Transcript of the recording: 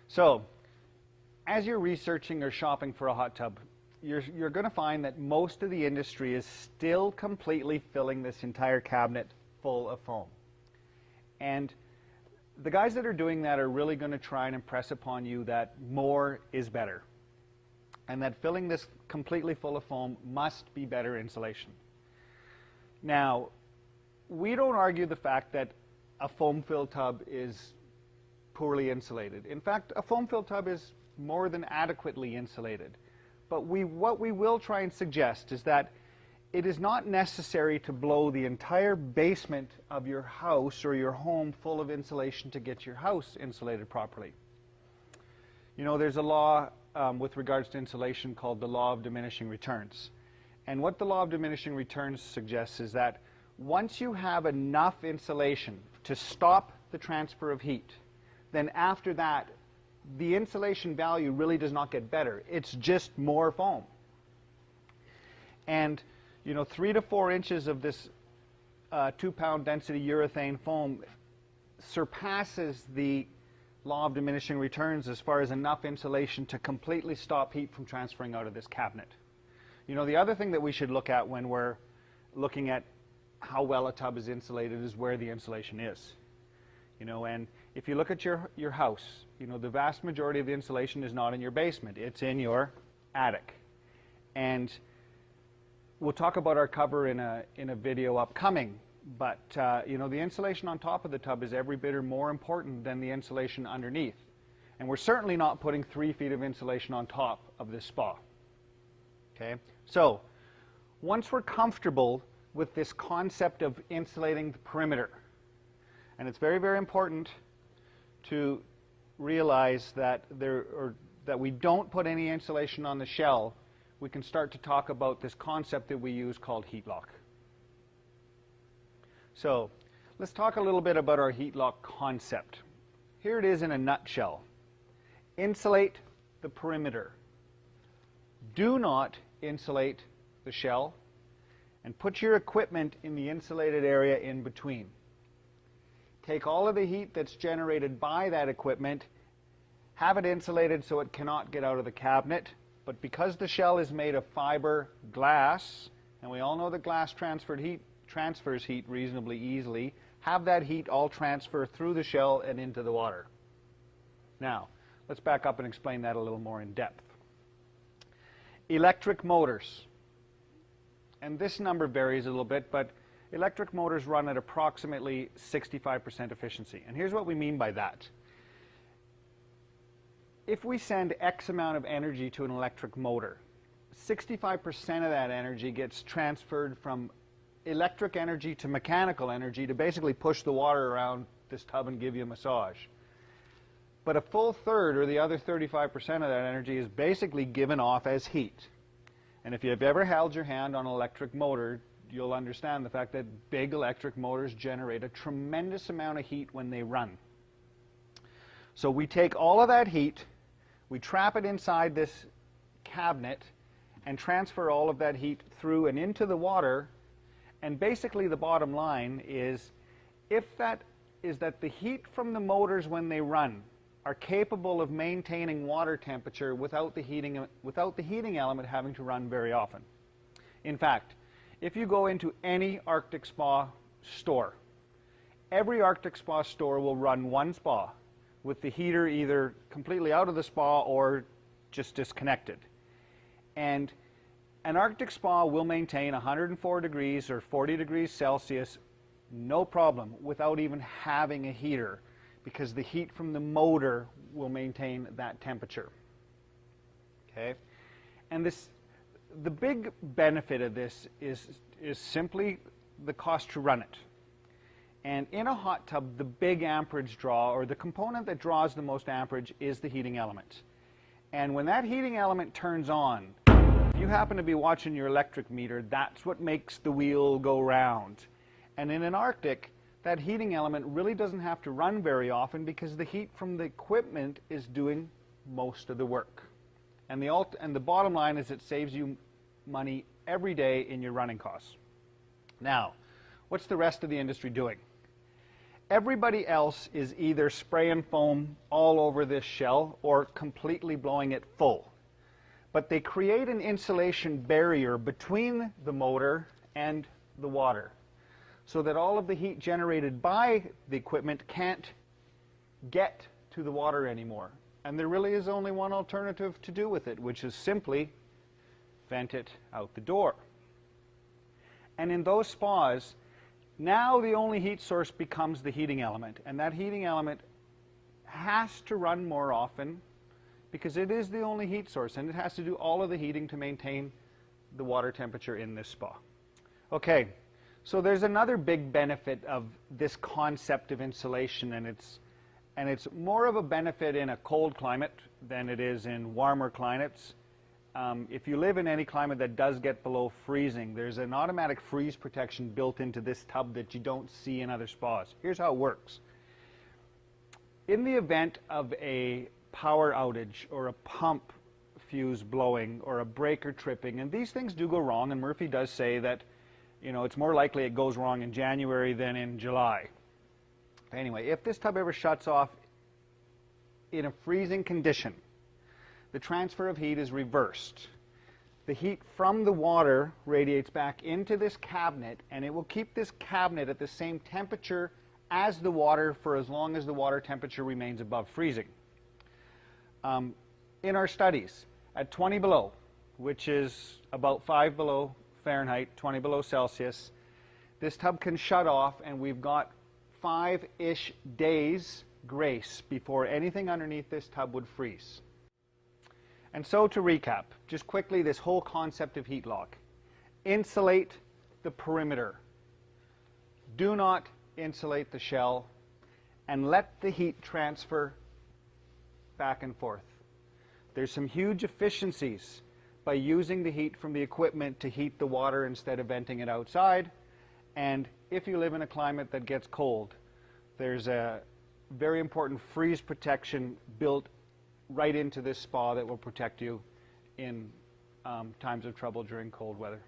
So, as you're researching or shopping for a hot tub, you're going to find that most of the industry is still completely filling this entire cabinet full of foam. And the guys that are doing that are really going to try and impress upon you that more is better, and that filling this completely full of foam must be better insulation. Now, we don't argue the fact that a foam-filled tub is poorly insulated. In fact, a foam-filled tub is more than adequately insulated. But what we will try and suggest is that it is not necessary to blow the entire basement of your house or your home full of insulation to get your house insulated properly. You know, there's a law with regards to insulation called the law of diminishing returns. And what the law of diminishing returns suggests is that once you have enough insulation to stop the transfer of heat, then after that, the insulation value really does not get better. It's just more foam. And, you know, 3 to 4 inches of this 2-pound density urethane foam surpasses the law of diminishing returns as far as enough insulation to completely stop heat from transferring out of this cabinet. You know, the other thing that we should look at when we're looking at how well a tub is insulated is where the insulation is. You know, and if you look at your house, you know, the vast majority of the insulation is not in your basement. It's in your attic. And we'll talk about our cover in a video upcoming. But, you know, the insulation on top of the tub is every bit or more important than the insulation underneath. And we're certainly not putting 3 feet of insulation on top of this spa. Okay? So, once we're comfortable with this concept of insulating the perimeter, and it's very, very important to realize that that we don't put any insulation on the shell, we can start to talk about this concept that we use called heat lock. So let's talk a little bit about our heat lock concept. Here it is in a nutshell. Insulate the perimeter. Do not insulate the shell, and put your equipment in the insulated area in between. Take all of the heat that's generated by that equipment, have it insulated so it cannot get out of the cabinet, but because the shell is made of fiber glass, and we all know that glass transfers heat reasonably easily, have that heat all transfer through the shell and into the water. Now, let's back up and explain that a little more in depth. Electric motors, and this number varies a little bit, but electric motors run at approximately 65% efficiency. And here's what we mean by that. If we send X amount of energy to an electric motor, 65% of that energy gets transferred from electric energy to mechanical energy to basically push the water around this tub and give you a massage. But a full third, or the other 35% of that energy, is basically given off as heat. And if you've ever held your hand on an electric motor, you'll understand the fact that big electric motors generate a tremendous amount of heat when they run. So we take all of that heat, we trap it inside this cabinet, and transfer all of that heat through and into the water. And basically the bottom line is, that the heat from the motors when they run are capable of maintaining water temperature without the heating element having to run very often. In fact, if you go into any Arctic Spa store, every Arctic Spa store will run one spa with the heater either completely out of the spa or just disconnected. And an Arctic Spa will maintain 104 degrees or 40 degrees Celsius, no problem, without even having a heater, because the heat from the motor will maintain that temperature. Okay? And the big benefit of this is simply the cost to run it. And in a hot tub, the big amperage draw, or the component that draws the most amperage, is the heating element. And when that heating element turns on, if you happen to be watching your electric meter, that's what makes the wheel go round. And in an Arctic, that heating element really doesn't have to run very often because the heat from the equipment is doing most of the work. And the bottom line is it saves you money every day in your running costs. Now, what's the rest of the industry doing? Everybody else is either spray and foam all over this shell or completely blowing it full. But they create an insulation barrier between the motor and the water so that all of the heat generated by the equipment can't get to the water anymore. And there really is only one alternative to do with it, which is simply vent it out the door. And in those spas, now the only heat source becomes the heating element, and that heating element has to run more often because it is the only heat source, and it has to do all of the heating to maintain the water temperature in this spa. Okay, so there's another big benefit of this concept of insulation, and it's more of a benefit in a cold climate than it is in warmer climates. If you live in any climate that does get below freezing, there's an automatic freeze protection built into this tub that you don't see in other spas. Here's how it works. In the event of a power outage or a pump fuse blowing or a breaker tripping, and these things do go wrong, and Murphy does say that, you know, it's more likely it goes wrong in January than in July. Anyway, if this tub ever shuts off in a freezing condition, the transfer of heat is reversed. The heat from the water radiates back into this cabinet, and it will keep this cabinet at the same temperature as the water for as long as the water temperature remains above freezing. In our studies, at 20 below, which is about 5 below Fahrenheit, 20 below Celsius, this tub can shut off, and we've got 5-ish days grace before anything underneath this tub would freeze. And so to recap, just quickly, this whole concept of heat lock. Insulate the perimeter. Do not insulate the shell, and let the heat transfer back and forth. There's some huge efficiencies by using the heat from the equipment to heat the water instead of venting it outside. And if you live in a climate that gets cold, there's a very important freeze protection built right into this spa that will protect you in times of trouble during cold weather.